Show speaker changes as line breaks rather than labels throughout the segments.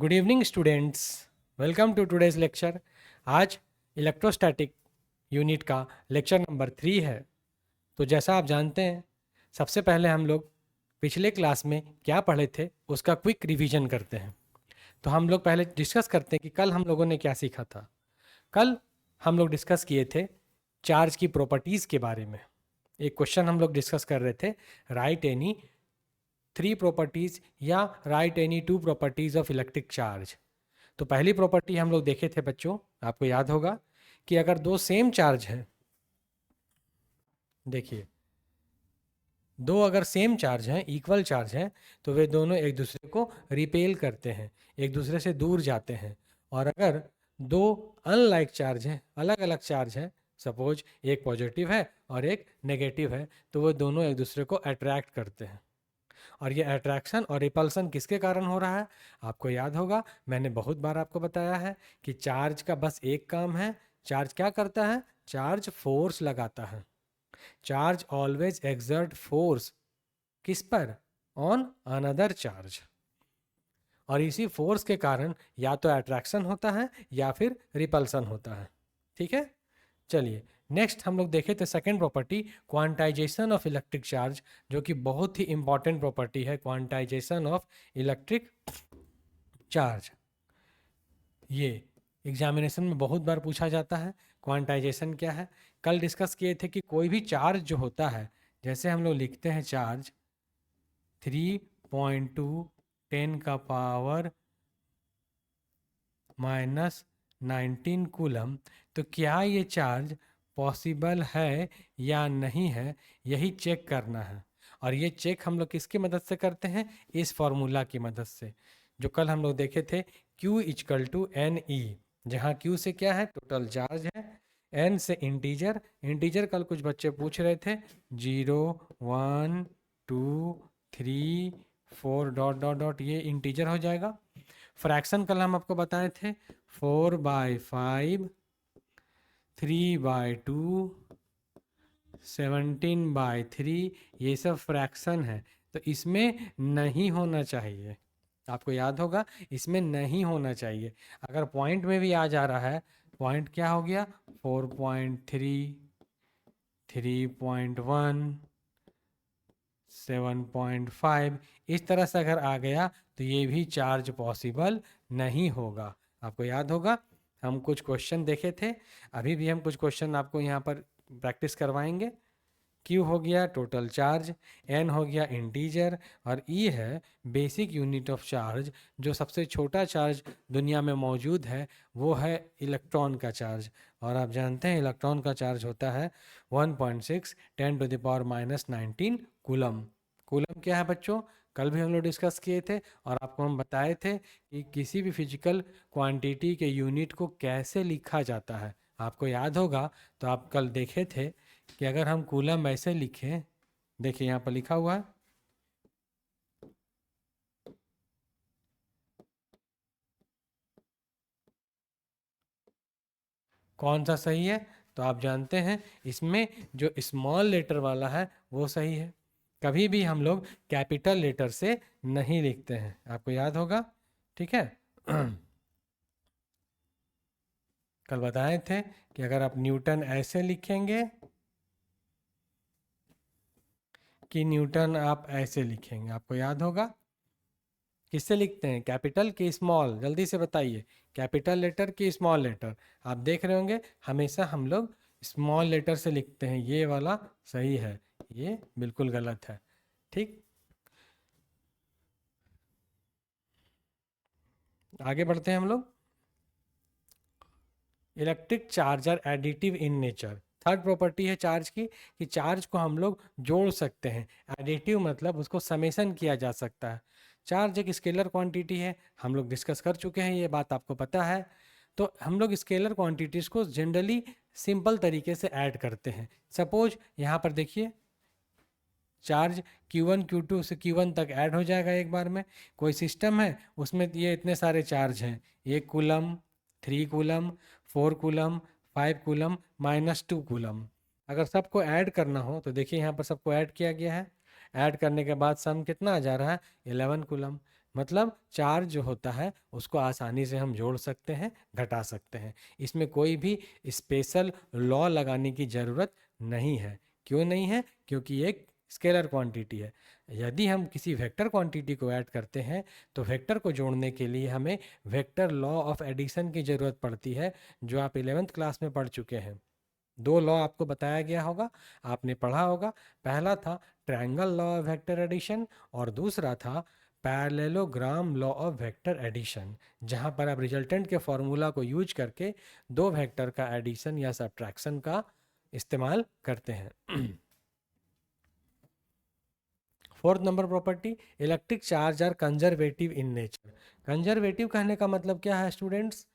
Good evening students, welcome to today's lecture. आज electrostatic unit का lecture number 3 है। तो जैसा आप जानते हैं, सबसे पहले हम लोग पिछले क्लास में क्या पढ़े थे उसका क्विक रिवीजन करते हैं। तो हम लोग पहले डिस्कस करते हैं कि कल हम लोगों ने क्या सीखा था। कल हम लोग डिस्कस किए थे चार्ज की प्रॉपर्टीज़ के बारे में। एक क्वेश्चन हम लोग डिस्कस कर रहे थे, राइट एनी 3 प्रॉपर्टीज़ या right any 2 properties of electric charge. तो पहली प्रॉपर्टी हम लोग देखे थे बच्चों, आपको याद होगा कि अगर दो सेम चार्ज हैं, देखिए दो अगर सेम चार्ज हैं, इक्वल चार्ज हैं, तो वे दोनों एक दूसरे को रिपेल करते हैं, एक दूसरे से दूर जाते हैं। और अगर दो अनलाइक चार्ज हैं, अलग अलग चार्ज हैं, सपोज एक पॉजिटिव है और एक नेगेटिव है, तो वो दोनों एक दूसरे को अट्रैक्ट करते हैं। और ये अट्रैक्शन और रिपल्सन किसके कारण हो रहा है? आपको याद होगा, मैंने बहुत बार आपको बताया है कि चार्ज का बस एक काम है। चार्ज क्या करता है? चार्ज फोर्स लगाता है। चार्ज ऑलवेज एक्सर्ट फोर्स किस पर? On another charge. और इसी फोर्स के कारण या तो अट्रैक्शन होता है या फिर रिपल्सन होता है। ठीक है, चलिए नेक्स्ट हम लोग देखें तो second property, quantization of electric charge, जो कि बहुत ही इंपॉर्टेंट प्रॉपर्टी है। क्वांटाइजेशन ऑफ इलेक्ट्रिक चार्ज, ये एग्जामिनेशन में बहुत बार पूछा जाता है। क्वांटाइजेशन क्या है? कल डिस्कस किए थे कि कोई भी चार्ज जो होता है, जैसे हम लोग लिखते हैं चार्ज 3.2 10⁻⁻19 कूलम, तो क्या ये चार्ज पॉसिबल है या नहीं है, यही चेक करना है। और ये चेक हम लोग किसकी मदद से करते हैं? इस फॉर्मूला की मदद से, जो कल हम लोग देखे थे, Q equal to n e, जहाँ Q से क्या है? टोटल चार्ज है। N से इंटीजर, इंटीजर कल कुछ बच्चे पूछ रहे थे, 0 1 2 3 4 डॉट डॉट डॉट, ये इंटीजर हो जाएगा। फ्रैक्शन कल हम आपको बताए थे, 4/5, 3/2, 17/3, ये सब फ्रैक्शन है। तो इसमें नहीं होना चाहिए, आपको याद होगा, इसमें नहीं होना चाहिए। अगर पॉइंट में भी आ जा रहा है, पॉइंट क्या हो गया? 4.3, 3.1, 7.5, इस तरह से अगर आ गया तो ये भी चार्ज पॉसिबल नहीं होगा। आपको याद होगा, हम कुछ क्वेश्चन देखे थे, अभी भी हम कुछ क्वेश्चन आपको यहाँ पर प्रैक्टिस करवाएंगे। Q हो गया टोटल चार्ज, N हो गया इंटीजर, और E है बेसिक यूनिट ऑफ चार्ज। जो सबसे छोटा चार्ज दुनिया में मौजूद है वो है इलेक्ट्रॉन का चार्ज। और आप जानते हैं इलेक्ट्रॉन का चार्ज होता है 1.6 10⁻⁻19 कूलम। कूलम क्या है बच्चों? कल भी हम लोग डिस्कस किए थे और आपको हम बताए थे कि किसी भी फिजिकल क्वांटिटी के यूनिट को कैसे लिखा जाता है। आपको याद होगा, तो आप कल देखे थे कि अगर हम कूलम ऐसे लिखें, देखिए यहाँ पर लिखा हुआ है, कौन सा सही है? तो आप जानते हैं इसमें जो स्मॉल लेटर वाला है वो सही है। कभी भी हम लोग कैपिटल लेटर से नहीं लिखते हैं, आपको याद होगा। ठीक है कल बताए थे कि अगर आप न्यूटन ऐसे लिखेंगे कि न्यूटन आप ऐसे लिखेंगे, आपको याद होगा। किससे लिखते हैं? कैपिटल की स्मॉल? जल्दी से बताइए, कैपिटल लेटर की स्मॉल लेटर? आप देख रहे होंगे हमेशा हम लोग स्मॉल लेटर से लिखते हैं। ये वाला सही है, ये बिल्कुल गलत है। ठीक, आगे बढ़ते हैं हम लोग। Electric charge are additive in nature. Third property है चार्ज की कि चार्ज को हम लोग जोड़ सकते हैं। एडिटिव मतलब उसको समेसन किया जा सकता है। चार्ज एक स्केलर क्वांटिटी है, हम लोग डिस्कस कर चुके हैं, ये बात आपको पता है। तो हम लोग स्केलर क्वांटिटीज़ को जनरली सिंपल तरीके से ऐड करते हैं। सपोज यहाँ पर देखिए, चार्ज Q1 Q2 से Q1 तक ऐड हो जाएगा एक बार में। कोई सिस्टम है, उसमें ये इतने सारे चार्ज हैं, 1 coulomb, 3 coulomb, 4 coulomb, 5 coulomb, -2 coulomb. अगर सबको ऐड करना हो तो देखिए यहाँ पर सबको ऐड किया गया है। ऐड करने के बाद सम कितना आ जा रहा है? 11 कूलम। मतलब चार्ज जो होता है उसको आसानी से हम जोड़ सकते हैं, घटा सकते हैं। इसमें कोई भी स्पेशल लॉ लगाने की ज़रूरत नहीं है। क्यों नहीं है? क्योंकि ये एक स्केलर क्वांटिटी है। यदि हम किसी वेक्टर क्वांटिटी को ऐड करते हैं तो वेक्टर को जोड़ने के लिए हमें वेक्टर लॉ ऑफ एडिशन की ज़रूरत पड़ती है, जो आप 11th क्लास में पढ़ चुके हैं। दो लॉ आपको बताया गया होगा, आपने पढ़ा होगा। पहला था triangle law of vector addition और दूसरा था parallelogram law of vector addition, जहां पर आप रिजल्टेंट के फॉर्मूला को यूज करके दो वेक्टर का एडिशन या सब्ट्रैक्शन का इस्तेमाल करते हैं। Fourth number property, electric charge are conservative in nature. Conservative कहने का मतलब क्या है स्टूडेंट्स?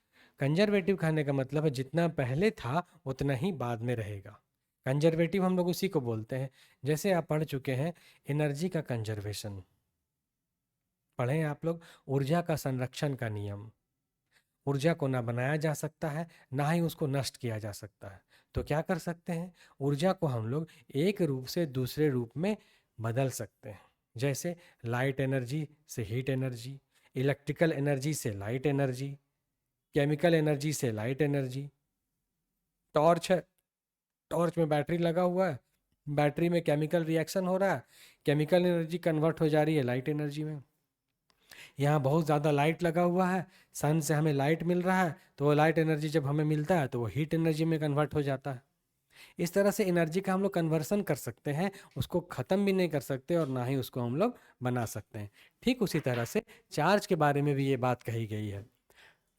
कंजर्वेटिव कहने का मतलब है जितना पहले था उतना ही बाद में रहेगा। कंजर्वेटिव हम लोग उसी को बोलते हैं। जैसे आप पढ़ चुके हैं एनर्जी का कंजर्वेशन, पढ़े हैं आप लोग। ऊर्जा का संरक्षण का नियम, ऊर्जा को ना बनाया जा सकता है ना ही उसको नष्ट किया जा सकता है। तो क्या कर सकते हैं? ऊर्जा को हम लोग एक रूप से दूसरे रूप में बदल सकते हैं। जैसे लाइट एनर्जी से हीट एनर्जी, इलेक्ट्रिकल एनर्जी से लाइट एनर्जी, केमिकल एनर्जी से लाइट एनर्जी। टॉर्च है, टॉर्च में बैटरी लगा हुआ है, बैटरी में केमिकल रिएक्शन हो रहा है, केमिकल एनर्जी कन्वर्ट हो जा रही है लाइट एनर्जी में। यहाँ बहुत ज़्यादा लाइट लगा हुआ है, सन से हमें लाइट मिल रहा है, तो वो लाइट एनर्जी जब हमें मिलता है तो वो हीट एनर्जी में कन्वर्ट हो जाता है। इस तरह से एनर्जी का हम लोग कन्वर्सन कर सकते हैं, उसको ख़त्म भी नहीं कर सकते और ना ही उसको हम लोग बना सकते हैं। ठीक उसी तरह से चार्ज के बारे में भी ये बात कही गई है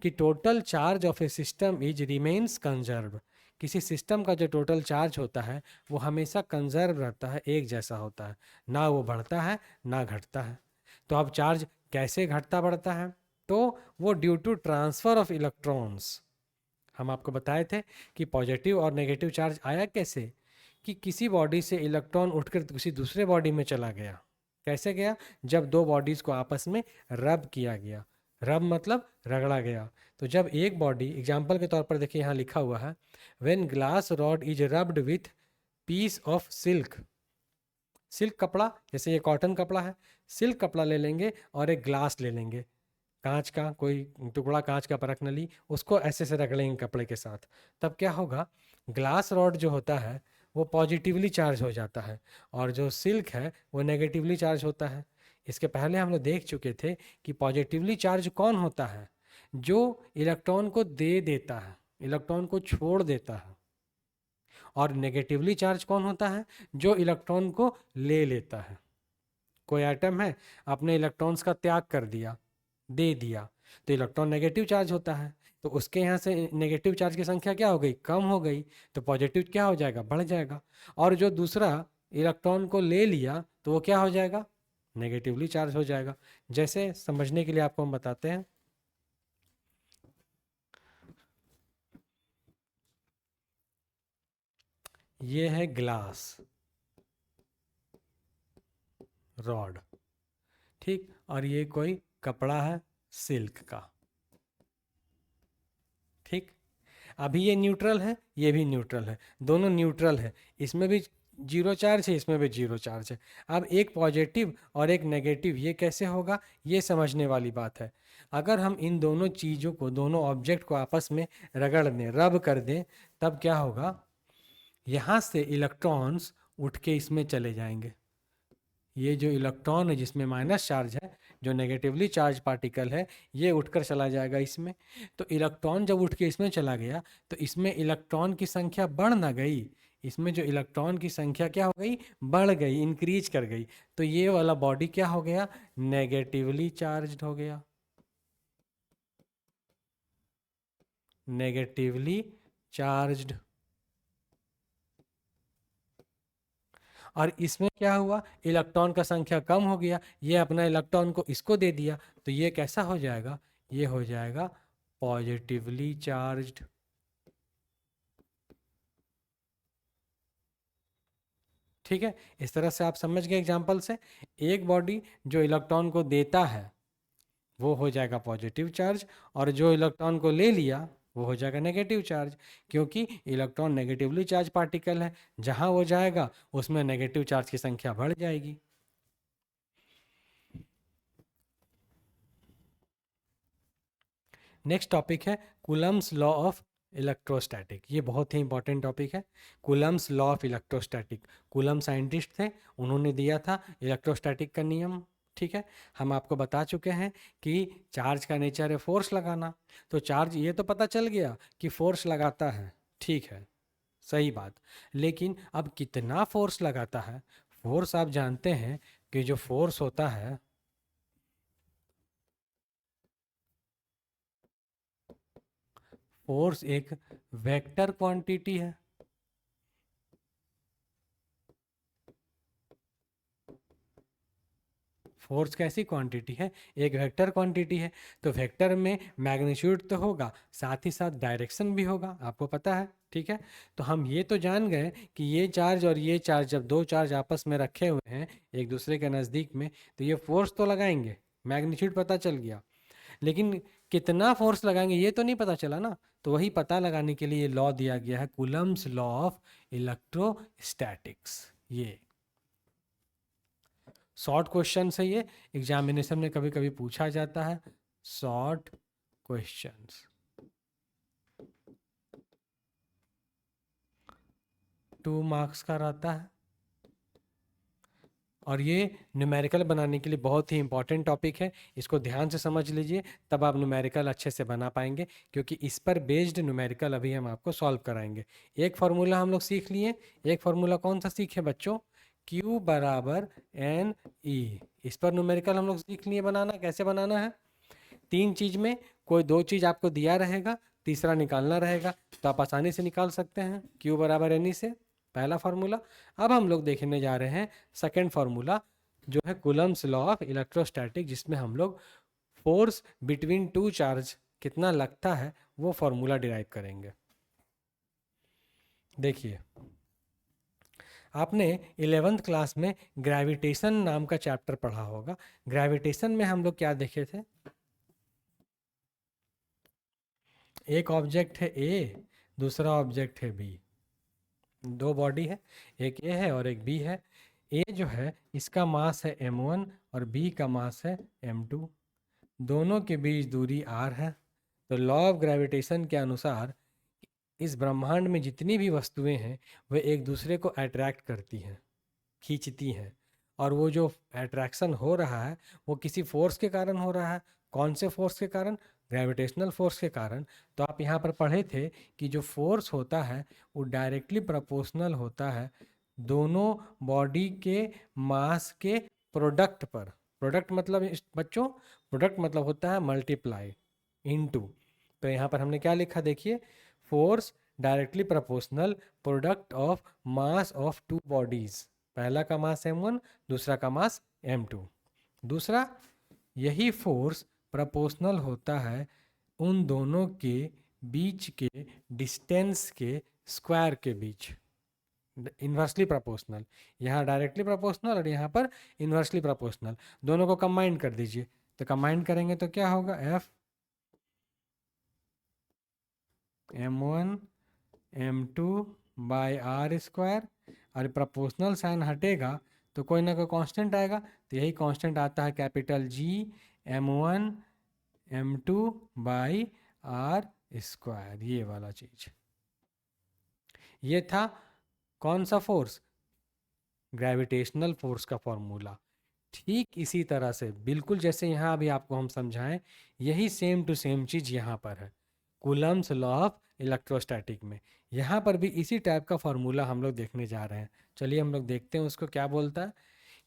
कि total charge of A system is remains conserve. किसी सिस्टम का जो टोटल चार्ज होता है वो हमेशा कंजर्व रहता है, एक जैसा होता है, ना वो बढ़ता है ना घटता है। तो अब चार्ज कैसे घटता बढ़ता है? तो वो due to transfer of electrons. हम आपको बताए थे कि पॉजिटिव और नेगेटिव चार्ज आया कैसे, कि किसी बॉडी से इलेक्ट्रॉन उठकर किसी दूसरे बॉडी में चला गया। कैसे गया? जब दो बॉडीज़ को आपस में रब किया गया। रब मतलब रगड़ा गया। तो जब एक बॉडी, एग्जाम्पल के तौर पर देखिए यहाँ लिखा हुआ है, when glass rod is rubbed with piece of silk. Silk कपड़ा, जैसे ये कॉटन कपड़ा है, सिल्क कपड़ा ले लेंगे और एक ग्लास ले लेंगे, कांच का कोई टुकड़ा, कांच का परख नली, उसको ऐसे से रगड़ेंगे कपड़े के साथ। तब क्या होगा? ग्लास रॉड जो होता है वो पॉजिटिवली चार्ज हो जाता है और जो सिल्क है वो नेगेटिवली चार्ज होता है। इसके पहले हम लोग देख चुके थे कि पॉजिटिवली चार्ज कौन होता है? जो इलेक्ट्रॉन को दे देता है, इलेक्ट्रॉन को छोड़ देता है। और नेगेटिवली चार्ज कौन होता है? जो इलेक्ट्रॉन को ले लेता है। कोई एटम है, अपने इलेक्ट्रॉन्स का त्याग कर दिया, दे दिया, तो इलेक्ट्रॉन नेगेटिव चार्ज होता है। तो उसके यहाँ से नेगेटिव चार्ज की संख्या क्या हो गई? कम हो गई। तो पॉजिटिव क्या हो जाएगा? बढ़ जाएगा। और जो दूसरा इलेक्ट्रॉन को ले लिया तो वो क्या हो जाएगा? नेगेटिवली चार्ज हो जाएगा। जैसे समझने के लिए आपको हम बताते हैं, ये है ग्लास रॉड, ठीक, और ये कोई कपड़ा है सिल्क का, ठीक। अभी ये न्यूट्रल है, ये भी न्यूट्रल है, दोनों न्यूट्रल है। इसमें भी जीरो चार्ज है, इसमें भी जीरो चार्ज है। अब एक पॉजिटिव और एक नेगेटिव, ये कैसे होगा? ये समझने वाली बात है। अगर हम इन दोनों चीज़ों को, दोनों ऑब्जेक्ट को आपस में रगड़ दें, रब कर दें, तब क्या होगा? यहाँ से इलेक्ट्रॉन्स उठ के इसमें चले जाएंगे। ये जो इलेक्ट्रॉन है जिसमें माइनस चार्ज है, जो नेगेटिवली चार्ज पार्टिकल है, ये उठकर चला जाएगा इसमें। तो इलेक्ट्रॉन जब उठ के इसमें चला गया तो इसमें इलेक्ट्रॉन की संख्या बढ़ ना गई, इसमें जो इलेक्ट्रॉन की संख्या क्या हो गई? बढ़ गई, इंक्रीज कर गई। तो ये वाला बॉडी क्या हो गया? नेगेटिवली चार्ज हो गया, नेगेटिवली चार्ज्ड। और इसमें क्या हुआ? इलेक्ट्रॉन का संख्या कम हो गया, ये अपना इलेक्ट्रॉन को इसको दे दिया, तो ये कैसा हो जाएगा? ये हो जाएगा पॉजिटिवली चार्ज्ड। ठीक है, इस तरह से आप समझ गए एग्जाम्पल से। एक बॉडी जो इलेक्ट्रॉन को देता है वो हो जाएगा पॉजिटिव चार्ज, और जो इलेक्ट्रॉन को ले लिया वो हो जाएगा नेगेटिव चार्ज, क्योंकि इलेक्ट्रॉन नेगेटिवली चार्ज पार्टिकल है, जहाँ वो जाएगा उसमें नेगेटिव चार्ज की संख्या बढ़ जाएगी। नेक्स्ट टॉपिक है कूलम्स लॉ ऑफ इलेक्ट्रोस्टैटिक। ये बहुत ही इंपॉर्टेंट टॉपिक है, Coulomb's law of electrostatic. Coulomb scientist थे, उन्होंने दिया था इलेक्ट्रोस्टैटिक का नियम। ठीक है, हम आपको बता चुके हैं कि चार्ज का नेचर है फोर्स लगाना, तो चार्ज ये तो पता चल गया कि फोर्स लगाता है, ठीक है, सही बात। लेकिन अब कितना फोर्स लगाता है? फोर्स आप जानते हैं कि जो फोर्स होता है, फोर्स एक वेक्टर क्वांटिटी है। फोर्स कैसी क्वांटिटी है? एक वेक्टर क्वांटिटी है। तो वेक्टर में मैग्नीट्यूड तो होगा, साथ ही साथ डायरेक्शन भी होगा, आपको पता है। ठीक है, तो हम ये तो जान गए कि ये चार्ज और ये चार्ज, जब दो चार्ज आपस में रखे हुए हैं एक दूसरे के नज़दीक में, तो ये फोर्स तो लगाएंगे, मैग्नीट्यूड पता चल गया। लेकिन कितना फोर्स लगाएंगे ये तो नहीं पता चला ना। तो वही पता लगाने के लिए लॉ दिया गया है, कूलम्स लॉ ऑफ इलेक्ट्रोस्टैटिक्स। ये शॉर्ट क्वेश्चन है, ये एग्जामिनेशन में कभी कभी पूछा जाता है, शॉर्ट क्वेश्चंस। 2 मार्क्स का रहता है, और ये न्यूमेरिकल बनाने के लिए बहुत ही इंपॉर्टेंट टॉपिक है। इसको ध्यान से समझ लीजिए, तब आप न्यूमेरिकल अच्छे से बना पाएंगे, क्योंकि इस पर बेस्ड न्यूमेरिकल अभी हम आपको सॉल्व कराएंगे। एक फार्मूला हम लोग सीख लिए। एक फार्मूला कौन सा सीखे बच्चों? Q बराबर एन ई। इस पर न्यूमेरिकल हम लोग सीख लिए बनाना, कैसे बनाना है। 3 चीज़ में कोई 2 चीज़ आपको दिया रहेगा, तीसरा निकालना रहेगा, तो आप आसानी से निकाल सकते हैं Q बराबर एन ई से, पहला फार्मूला। अब हम लोग देखने जा रहे हैं सेकेंड फार्मूला, जो है कूलम्स लॉ ऑफ इलेक्ट्रोस्टैटिक, जिसमें हम लोग फोर्स बिटवीन 2 चार्ज कितना लगता है वो फार्मूला डिराइव करेंगे। देखिए, आपने 11th क्लास में ग्रेविटेशन नाम का चैप्टर पढ़ा होगा। ग्रेविटेशन में हम लोग क्या देखे थे? एक ऑब्जेक्ट है ए, दूसरा ऑब्जेक्ट है बी। 2 बॉडी है, एक ए है और एक बी है। ए जो है इसका मास है m1 और बी का मास है m2। दोनों के बीच दूरी r है। तो लॉ ऑफ ग्रेविटेशन के अनुसार इस ब्रह्मांड में जितनी भी वस्तुएं हैं वे एक दूसरे को अट्रैक्ट करती हैं, खींचती हैं। और वो जो अट्रैक्शन हो रहा है वो किसी फोर्स के कारण हो रहा है। कौन से फोर्स के कारण? ग्रेविटेशनल फोर्स के कारण। तो आप यहाँ पर पढ़े थे कि जो फोर्स होता है वो डायरेक्टली प्रोपोर्शनल होता है दोनों बॉडी के मास के प्रोडक्ट पर। प्रोडक्ट मतलब बच्चों, प्रोडक्ट मतलब होता है मल्टीप्लाई इनटू। तो यहाँ पर हमने क्या लिखा देखिए, force directly proportional product of mass of 2 bodies. पहला का मास m1, दूसरा का मास m2। दूसरा, यही फोर्स प्रोपोर्शनल होता है उन दोनों के बीच के डिस्टेंस के स्क्वायर के बीच, इन्वर्सली प्रोपोर्शनल। यहाँ डायरेक्टली प्रोपोर्शनल और यहाँ पर इन्वर्सली प्रोपोर्शनल। दोनों को कंबाइन कर दीजिए, तो कंबाइन करेंगे तो क्या होगा, F m1 m2 by r square. और प्रोपोर्शनल साइन हटेगा तो कोई ना कोई कांस्टेंट आएगा, तो यही कांस्टेंट आता है capital G m1 m2 by r square, ये वाला चीज। ये था कौन सा फोर्स? ग्रेविटेशनल फोर्स का फॉर्मूला। ठीक इसी तरह से बिल्कुल जैसे यहाँ अभी आपको हम समझाएं, यही सेम टू सेम चीज यहाँ पर है कूलम्स लॉ ऑफ इलेक्ट्रोस्टैटिक में। यहाँ पर भी इसी टाइप का फॉर्मूला हम लोग देखने जा रहे हैं। चलिए हम लोग देखते हैं उसको क्या बोलता है,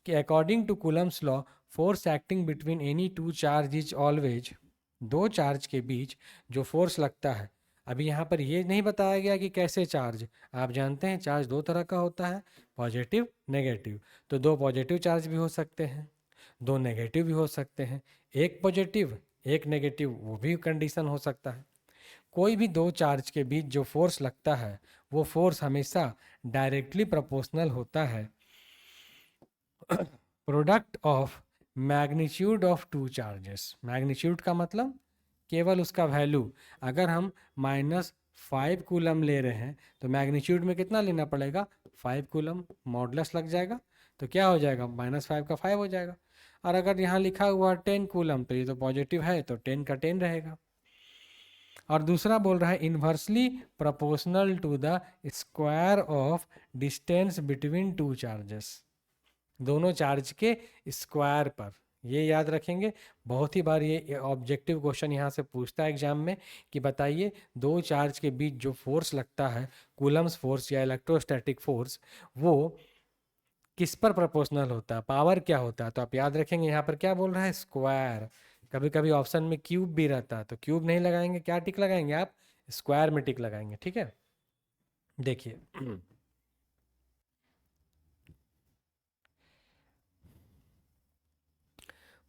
कि according to Coulomb's law force acting between any 2 charge is always. 2 charge के बीच जो फोर्स लगता है, अभी यहाँ पर ये नहीं बताया गया कि कैसे चार्ज। आप जानते हैं चार्ज 2 तरह का होता है, पॉजिटिव नेगेटिव। तो 2 पॉजिटिव चार्ज भी हो सकते हैं, 2 नेगेटिव भी हो सकते हैं, एक पॉजिटिव एक नेगेटिव, वो भी कंडीशन हो सकता है। कोई भी 2 चार्ज के बीच जो फोर्स लगता है वो फोर्स हमेशा डायरेक्टली प्रोपोर्शनल होता है product of magnitude of 2 charges. Magnitude का मतलब केवल उसका वैल्यू। अगर हम -5 कूलम ले रहे हैं तो मैग्नीट्यूड में कितना लेना पड़ेगा, 5 कूलम। मॉडुलस लग जाएगा तो क्या हो जाएगा, -5 का 5 हो जाएगा। और अगर यहाँ लिखा हुआ 10 कूलम तो ये तो पॉजिटिव है तो 10 का 10 रहेगा। और दूसरा बोल रहा है inversely proportional to the square of distance between two charges, दोनों चार्ज के स्क्वायर पर। ये याद रखेंगे, बहुत ही बार ये ऑब्जेक्टिव क्वेश्चन यहाँ से पूछता है एग्जाम में कि बताइए दो चार्ज के बीच जो फोर्स लगता है, कूलम्स फोर्स या इलेक्ट्रोस्टैटिक फोर्स, वो किस पर प्रोपोर्शनल होता है, पावर क्या होता है। तो आप याद रखेंगे यहाँ पर क्या बोल रहा है, स्क्वायर। कभी कभी ऑप्शन में क्यूब भी रहता है, तो क्यूब नहीं लगाएंगे, क्या टिक लगाएंगे आप, स्क्वायर में टिक लगाएंगे। ठीक है, देखिए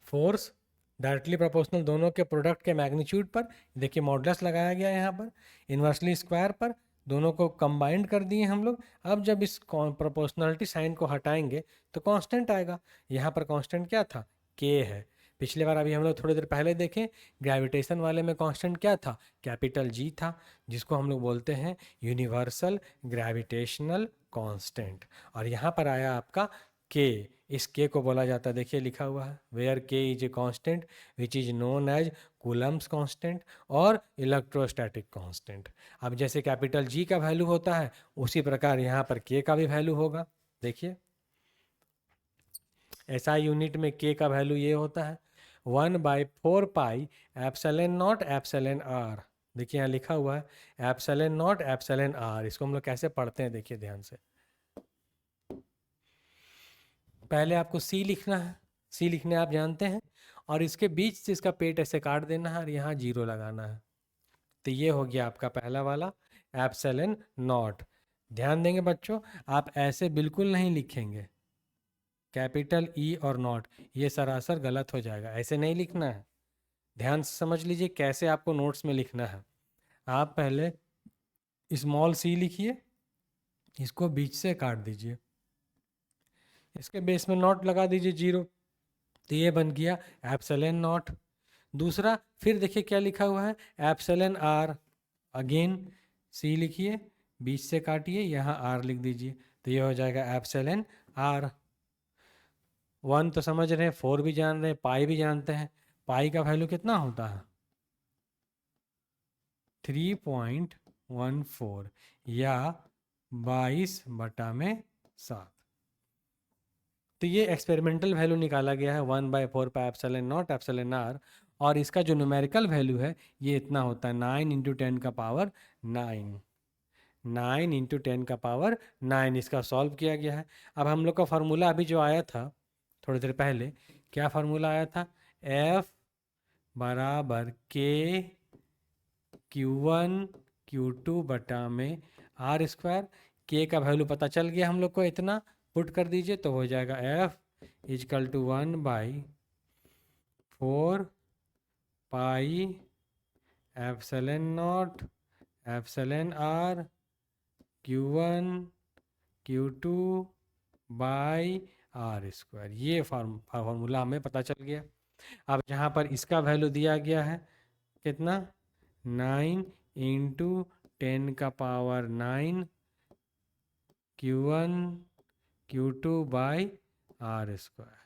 फोर्स डायरेक्टली प्रोपोर्शनल दोनों के प्रोडक्ट के मैग्नीट्यूड पर, देखिए मॉडुलस लगाया गया है यहाँ पर, इन्वर्सली स्क्वायर पर, दोनों को कंबाइंड कर दिए हम लोग। अब जब इस प्रोपोर्शनलिटी साइन को हटाएंगे तो कांस्टेंट आएगा। यहाँ पर कांस्टेंट क्या था, के है। पिछली बार अभी हम लोग थोड़ी देर पहले देखें, ग्रेविटेशन वाले में कांस्टेंट क्या था, कैपिटल जी था, जिसको हम लोग बोलते हैं यूनिवर्सल ग्रेविटेशनल कांस्टेंट। और यहाँ पर आया आपका के, इस के को बोला जाता है, देखिए लिखा हुआ है, where k is a constant which is known as Coulomb's constant और इलेक्ट्रोस्टैटिक कांस्टेंट। अब जैसे कैपिटल जी का वैल्यू होता है, उसी प्रकार यहाँ पर के का भी वैल्यू होगा। देखिए ऐसा यूनिट में के का वैल्यू ये होता है 1/4 pi epsilon naught epsilon r. देखिए यहाँ लिखा हुआ है एप्सिलॉन नॉट एप्सिलॉन आर। इसको हम लोग कैसे पढ़ते हैं, देखिए ध्यान से। पहले आपको सी लिखना है, सी लिखने आप जानते हैं, और इसके बीच से इसका पेट ऐसे काट देना है और यहाँ जीरो लगाना है। तो ये हो गया आपका पहला वाला एप्सिलॉन नॉट। ध्यान देंगे बच्चों, आप ऐसे बिल्कुल नहीं लिखेंगे, कैपिटल ई और नॉट, ये सरासर गलत हो जाएगा, ऐसे नहीं लिखना है। ध्यान से समझ लीजिए कैसे आपको नोट्स में लिखना है। आप पहले स्मॉल सी लिखिए, इसको बीच से काट दीजिए, इसके बेस में नॉट लगा दीजिए जीरो, तो ये बन गया एप्सिलॉन नॉट। दूसरा फिर देखिए क्या लिखा हुआ है, एप्सिलॉन आर। अगेन सी लिखिए, बीच से काटिए, यहाँ आर लिख दीजिए, तो ये हो जाएगा एप्सिलॉन आर। 1 तो समझ रहे हैं, 4 भी जान रहे हैं, पाई भी जानते हैं। पाई का वैल्यू कितना होता है, 3.14 या 22/7। तो ये एक्सपेरिमेंटल वैल्यू निकाला गया है 1/4 pi epsilon naught epsilon r. और इसका जो न्यूमेरिकल वैल्यू है ये इतना होता है 9 × 10⁹ 9 इसका सॉल्व किया गया है। अब हम लोग का फार्मूला अभी जो आया था थोड़ी देर पहले, क्या फार्मूला आया था, F बराबर के Q1 Q2 बटा में आर स्क्वायर। के का वैल्यू पता चल गया हम लोग को, इतना पुट कर दीजिए तो हो जाएगा F = 1/4 pi epsilon naught epsilon r Q1 Q2 by r square. ये फार्मूला हमें पता चल गया। अब जहाँ पर इसका वैल्यू दिया गया है कितना, 9 × 10⁹ Q1 Q2 by r square,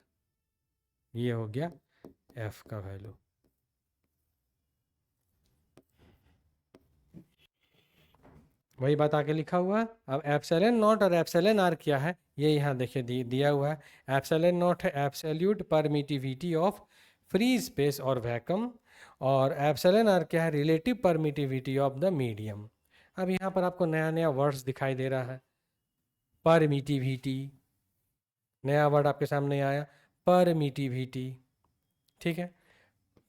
ये हो गया F का वैल्यू। वही बात आके लिखा हुआ है। अब एप्सिलॉन नॉट और एप्सिलॉन आर क्या है, ये यहाँ देखिए दिया हुआ है। एप्सिलॉन नॉट है absolute permittivity of free space और वैक्यूम, और एप्सिलॉन आर क्या है, relative permittivity of the medium. अब यहाँ पर आपको नया नया वर्ड्स दिखाई दे रहा है, परमिटिविटी, नया वर्ड आपके सामने आया, परमिटिविटी, ठीक है।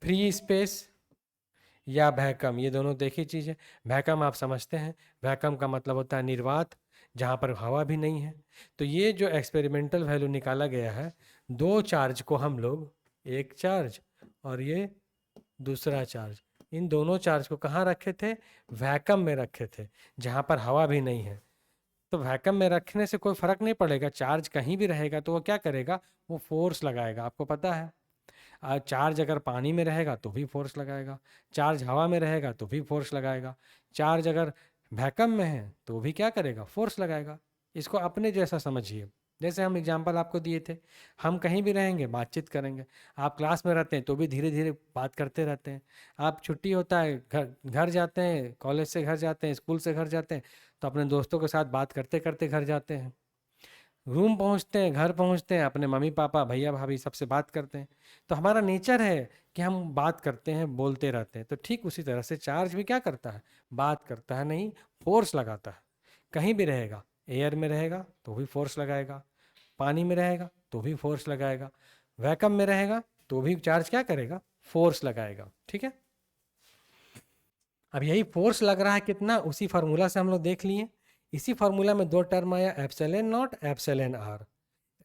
फ्री स्पेस या वैक्यूम, ये दोनों देखी चीज़ है। वैक्यूम आप समझते हैं, वैक्यूम का मतलब होता है निर्वात, जहाँ पर हवा भी नहीं है। तो ये जो एक्सपेरिमेंटल वैल्यू निकाला गया है, दो चार्ज को हम लोग, एक चार्ज और ये दूसरा चार्ज, इन दोनों चार्ज को कहाँ रखे थे, वैक्यूम में रखे थे, जहाँ पर हवा भी नहीं है। तो वैक्यूम में रखने से कोई फर्क नहीं पड़ेगा, चार्ज कहीं भी रहेगा तो वो क्या करेगा, वो फोर्स लगाएगा, आपको पता है। चार्ज अगर पानी में रहेगा तो भी फोर्स लगाएगा, चार्ज हवा में रहेगा तो भी फोर्स लगाएगा, चार्ज अगर वैक्यूम में है तो भी क्या करेगा, फोर्स लगाएगा। इसको अपने जैसा समझिए। जैसे हम एग्जाम्पल आपको दिए थे, हम कहीं भी रहेंगे बातचीत करेंगे। आप क्लास में रहते हैं तो भी धीरे धीरे बात करते रहते हैं। आप छुट्टी होता है, घर घर जाते हैं, कॉलेज से घर जाते हैं, स्कूल से घर जाते हैं, तो अपने दोस्तों के साथ बात करते करते घर जाते हैं। रूम पहुंचते हैं, घर पहुंचते हैं, अपने मम्मी पापा भैया भाभी सबसे बात करते हैं। तो हमारा नेचर है कि हम बात करते हैं, बोलते रहते हैं। तो ठीक उसी तरह से चार्ज भी क्या करता है, बात करता है नहीं, फोर्स लगाता है। कहीं भी रहेगा, एयर में रहेगा तो भी फोर्स लगाएगा, पानी में रहेगा तो भी फोर्स लगाएगा, वैक्यूम में रहेगा तो भी चार्ज क्या करेगा, फोर्स लगाएगा। ठीक है, अब यही फोर्स लग रहा है कितना, उसी फार्मूला से हम लोग देख लिए। इसी फार्मूला में दो टर्म आया, epsilon naught, epsilon r.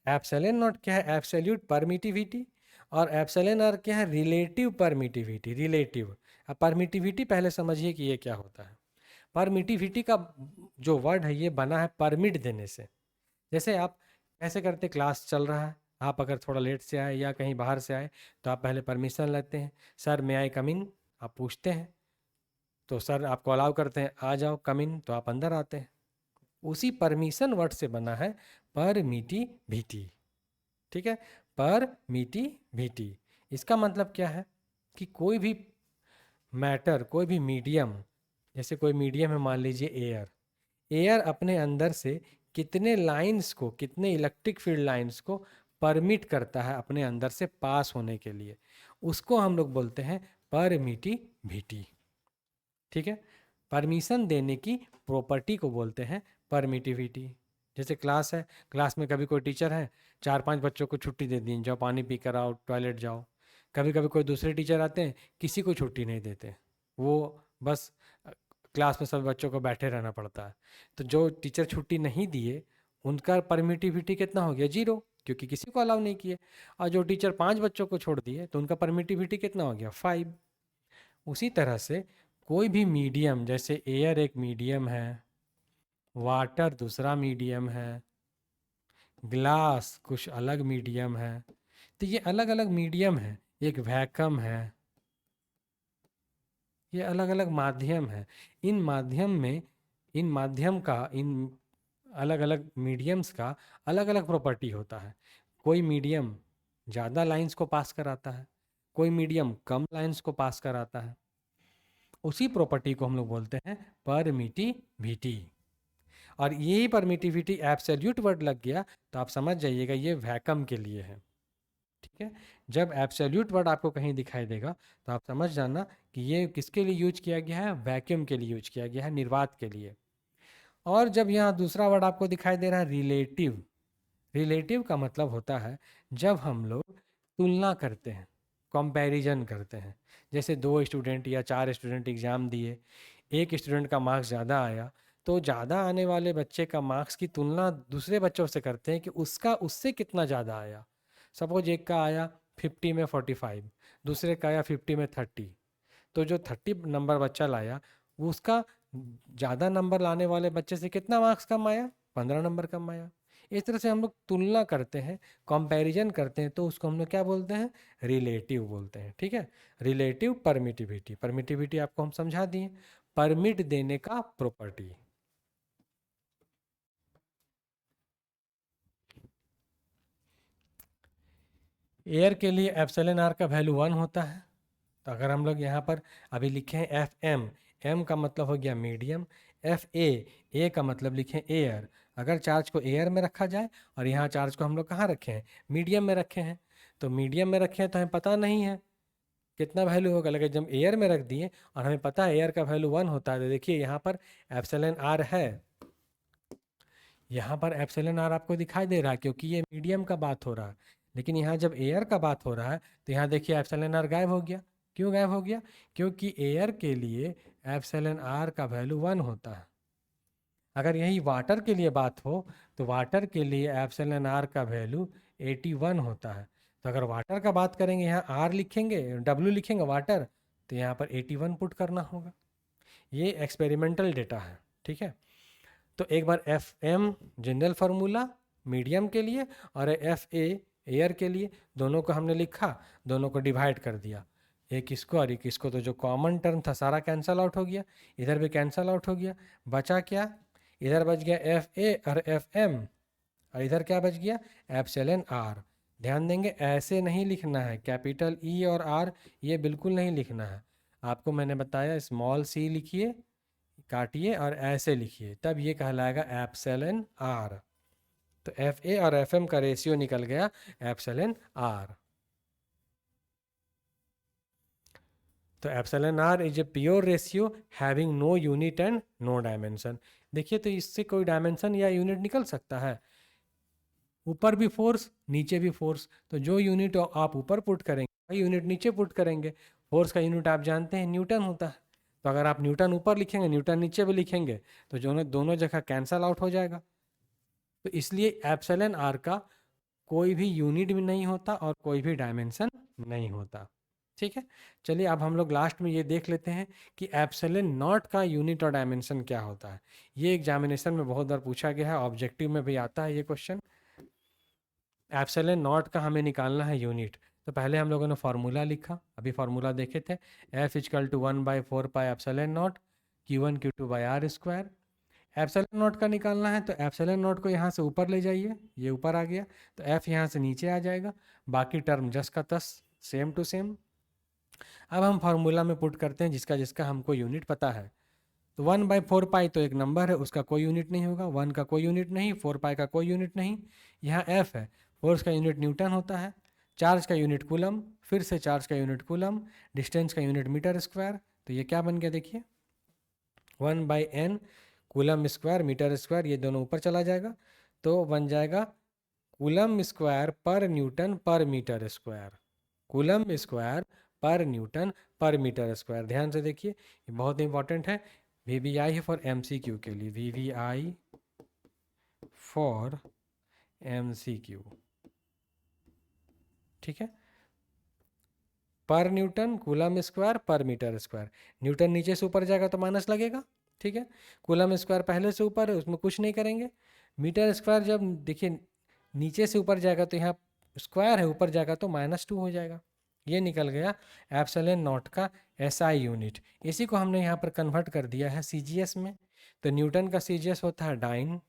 Epsilon naught क्या है, एब्सोल्यूट परमिटिविटी, और एप्सिलॉन आर क्या है, रिलेटिव परमिटिविटी। रिलेटिव, अब परमिटिविटी पहले समझिए कि ये क्या होता है। परमिटिविटी का जो वर्ड है ये बना है परमिट देने से। जैसे आप कैसे करते, क्लास चल रहा है, आप अगर थोड़ा लेट से आए या कहीं बाहर से आए तो आप पहले परमिशन लेते हैं, सर मे आई कम इन, आप पूछते हैं, तो सर आपको अलाउ करते हैं, आ जाओ कम इन, तो आप अंदर आते हैं। उसी परमिशन वर्ड से बना है परमिटिविटी। ठीक है, परमिटिविटी। इसका मतलब क्या है कि कोई भी मैटर, कोई भी मीडियम, जैसे कोई मीडियम है मान लीजिए एयर, एयर अपने अंदर से कितने लाइंस को, कितने इलेक्ट्रिक फील्ड लाइंस को परमिट करता है अपने अंदर से पास होने के लिए, उसको हम लोग बोलते हैं परमिटिविटी। ठीक है, परमिशन देने की प्रॉपर्टी को बोलते हैं परमिटिविटी। जैसे क्लास है, क्लास में कभी कोई टीचर है, 4-5 बच्चों को छुट्टी दे दी, जाओ पानी पी कर आओ, टॉयलेट जाओ। कभी कभी कोई दूसरे टीचर आते हैं, किसी को छुट्टी नहीं देते, वो बस क्लास में सब बच्चों को बैठे रहना पड़ता है। तो जो टीचर छुट्टी नहीं दिए उनका परमिटिविटी कितना हो गया, 0, क्योंकि किसी को अलाउ नहीं किए। और जो टीचर 5 बच्चों को छोड़ दिए तो उनका परमिटिविटी कितना हो गया, 5। उसी तरह से कोई भी मीडियम, जैसे एयर एक मीडियम है, वाटर दूसरा मीडियम है, ग्लास कुछ अलग मीडियम है, तो ये अलग अलग मीडियम है। एक वैक्यूम है, ये अलग अलग माध्यम है। इन माध्यम में, इन माध्यम का, इन अलग अलग मीडियम्स का अलग अलग प्रॉपर्टी होता है। कोई मीडियम ज़्यादा लाइंस को पास कराता है, कोई मीडियम कम लाइंस को पास कराता है। उसी प्रॉपर्टी को हम लोग बोलते हैं परमिटिविटी। और यही परमिटिविटी एब्सोल्यूट वर्ड लग गया तो आप समझ जाइएगा ये वैक्यूम के लिए है। ठीक है, जब एब्सोल्यूट वर्ड आपको कहीं दिखाई देगा तो आप समझ जाना कि ये किसके लिए यूज किया गया है, वैक्यूम के लिए यूज किया गया है, निर्वात के लिए। और जब यहाँ दूसरा वर्ड आपको दिखाई दे रहा है रिलेटिव, रिलेटिव का मतलब होता है जब हम लोग तुलना करते हैं, कंपैरिजन करते हैं। जैसे 2 स्टूडेंट या 4 स्टूडेंट एग्ज़ाम दिए, एक स्टूडेंट का मार्क्स ज़्यादा आया, तो ज़्यादा आने वाले बच्चे का मार्क्स की तुलना दूसरे बच्चों से करते हैं कि उसका उससे कितना ज़्यादा आया। सपोज एक का आया 50 में 45, दूसरे का आया 50 में 30, तो जो 30 नंबर बच्चा लाया उसका ज़्यादा नंबर लाने वाले बच्चे से कितना मार्क्स कम आया, 15 नंबर कम आया। इस तरह से हम लोग तुलना करते हैं, कंपैरिजन करते हैं, तो उसको हम लोग क्या बोलते हैं, रिलेटिव बोलते हैं। ठीक है, रिलेटिव परमिटिविटी। परमिटिविटी आपको हम समझा दिए, परमिट देने का प्रॉपर्टी। एयर के लिए एप्सिलॉन आर का वैल्यू 1 होता है। तो अगर हम लोग यहाँ पर अभी लिखें एफ एम, एम का मतलब हो गया मीडियम, एफ ए का मतलब लिखें एयर। अगर चार्ज को एयर में रखा जाए और यहाँ चार्ज को हम लोग कहाँ रखे हैं, मीडियम में रखे हैं, तो मीडियम में रखे हैं तो हमें पता नहीं है कितना वैल्यू होगा, लेकिन जब एयर में रख दिए और हमें पता है एयर का वैल्यू 1 होता है, तो देखिए यहाँ पर एप्सिलॉन आर है, यहाँ पर एप्सिलॉन आर आपको दिखाई दे रहा है क्योंकि ये मीडियम का बात हो रहा है। लेकिन यहाँ जब एयर का बात हो रहा है तो यहाँ देखिए एप्सिलॉन आर गायब हो गया। क्यों गायब हो गया, क्योंकि एयर के लिए एप्सिलॉन आर का वैल्यू 1 होता है। अगर यही वाटर के लिए बात हो तो वाटर के लिए एप्सिलॉन आर का वैल्यू 81 होता है। तो अगर वाटर का बात करेंगे, यहाँ आर लिखेंगे, डब्ल्यू लिखेंगे वाटर, तो यहाँ पर 81 पुट करना होगा। ये एक्सपेरिमेंटल डेटा है। ठीक है, तो एक बार F M general formula medium के लिए और एफ ए एयर के लिए, दोनों को हमने लिखा, दोनों को डिवाइड कर दिया, एक इसको और एक इसको, तो जो कॉमन टर्म था सारा कैंसल आउट हो गया, इधर भी कैंसल आउट हो गया, बचा क्या, इधर बच गया एफ ए और एफ एम, और इधर क्या बच गया, एप्सिलॉन आर। ध्यान देंगे ऐसे नहीं लिखना है, कैपिटल ई और आर ये बिल्कुल नहीं लिखना है। आपको मैंने बताया स्मॉल सी लिखिए, काटिए और ऐसे लिखिए, तब ये कहलाएगा एप्सिलॉन आर। तो एफ ए और एफ एम का रेशियो निकल गया एप्सिलॉन आर। तो epsilon r is a pure ratio having no unit and no dimension. देखिए तो इससे कोई डायमेंशन या यूनिट निकल सकता है, ऊपर भी फोर्स नीचे भी फोर्स, तो जो यूनिट आप ऊपर पुट करेंगे वही यूनिट नीचे पुट करेंगे। फोर्स का यूनिट आप जानते हैं न्यूटन होता है, तो अगर आप न्यूटन ऊपर लिखेंगे न्यूटन नीचे भी लिखेंगे तो जो दोनों जगह कैंसल आउट हो जाएगा। तो इसलिए एप्सिलॉन आर का कोई भी यूनिट भी नहीं होता और कोई भी डायमेंशन नहीं होता। ठीक है, चलिए अब हम लोग लास्ट में ये देख लेते हैं कि एप्सिलॉन नॉट का यूनिट और डायमेंशन क्या होता है। ये एग्जामिनेशन में बहुत बार पूछा गया है, ऑब्जेक्टिव में भी आता है ये क्वेश्चन। एप्सिलॉन नॉट का हमें निकालना है यूनिट, तो पहले हम लोगों ने फार्मूला लिखा, अभी फार्मूला देखे थे, f equal to 1/4 pi epsilon naught Q1 Q2 by r square. Epsilon naught का निकालना है तो एप्सिलॉन नॉट को यहाँ से ऊपर ले जाइए, ये ऊपर आ गया, तो एफ यहाँ से नीचे आ जाएगा, बाकी टर्म जस का तस सेम टू सेम। अब हम फार्मूला में पुट करते हैं जिसका जिसका हमको यूनिट पता है। तो 1/4 पाई तो एक नंबर है, उसका कोई यूनिट नहीं होगा, 1 का कोई यूनिट नहीं, 4 पाई का कोई यूनिट नहीं। यहाँ एफ है, फोर्स का यूनिट न्यूटन होता है, चार्ज का यूनिट कूलम, फिर से चार्ज का यूनिट कूलम, डिस्टेंस का यूनिट मीटर स्क्वायर। तो ये क्या बन गया देखिए, 1/n coulomb square metre square, ये दोनों ऊपर चला जाएगा तो बन जाएगा कूलम स्क्वायर पर न्यूटन पर मीटर स्क्वायर। कूलम स्क्वायर पर न्यूटन पर मीटर स्क्वायर। ध्यान से देखिए ये बहुत इंपॉर्टेंट है, VVI है फॉर MCQ के लिए, VVI फॉर MCQ। ठीक है, पर न्यूटन कूलम स्क्वायर पर मीटर स्क्वायर। न्यूटन नीचे से ऊपर जाएगा तो माइनस लगेगा, ठीक है, कूलम स्क्वायर पहले से ऊपर है उसमें कुछ नहीं करेंगे। मीटर स्क्वायर जब देखिए नीचे से ऊपर जाएगा तो यहाँ स्क्वायर है, ऊपर जाएगा तो -2 हो जाएगा। ये निकल गया एप्सिलॉन नॉट का SI यूनिट। इसी को हमने यहाँ पर कन्वर्ट कर दिया है CGS में। तो न्यूटन का CGS होता है डाइन,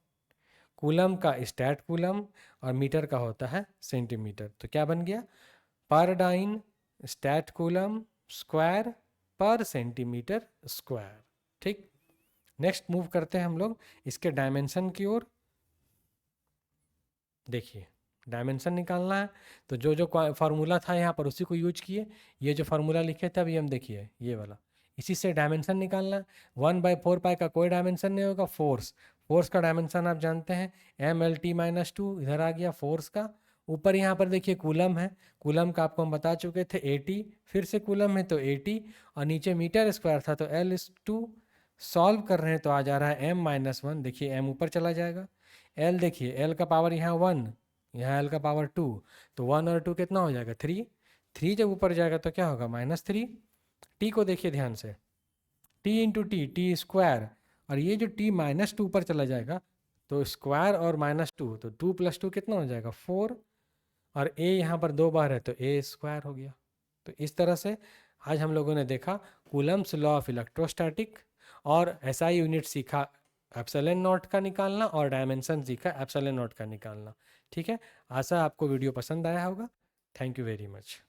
कूलम का स्टैट कूलम और मीटर का होता है सेंटीमीटर। तो क्या बन गया, पर डाइन स्टैट कूलम स्क्वायर पर सेंटीमीटर स्क्वायर। ठीक, नेक्स्ट मूव करते हैं हम लोग इसके डायमेंशन की ओर। देखिए डायमेंशन निकालना है तो जो जो फार्मूला था यहाँ पर उसी को यूज किए, ये जो फार्मूला लिखे थे अभी हम देखिए ये वाला, इसी से डायमेंशन निकालना है। 1/4 पाई का कोई डायमेंशन नहीं होगा, फोर्स, फोर्स का डायमेंशन आप जानते हैं MLT-2, इधर आ गया फोर्स का। ऊपर यहाँ पर देखिए कूलम है, कूलम का आपको हम बता चुके थे 80, फिर से कूलम है तो 80, और नीचे मीटर स्क्वायर था तो L/2। सॉल्व कर रहे हैं तो आ जा रहा है M-1, देखिए M ऊपर चला जाएगा, L देखिए L का पावर यहाँ 1, यहाँ L का पावर 2, तो 1 और 2 कितना हो जाएगा 3, 3 जब ऊपर जाएगा तो क्या होगा -3। T को देखिए ध्यान से, T into T, T square, और ये जो T -2 ऊपर चला जाएगा तो स्क्वायर और -2, तो 2 + 2 कितना हो जाएगा 4, और A यहाँ पर 2 बार है तो A स्क्वायर हो गया। तो इस तरह से आज हम लोगों ने देखा कूलम्स लॉ ऑफ इलेक्ट्रोस्टैटिक, और SI यूनिट सीखा एप्सिलॉन नॉट का निकालना, और डायमेंशन सीखा एप्सिलॉन नॉट का निकालना। ठीक है, आशा आपको वीडियो पसंद आया होगा। Thank you very much.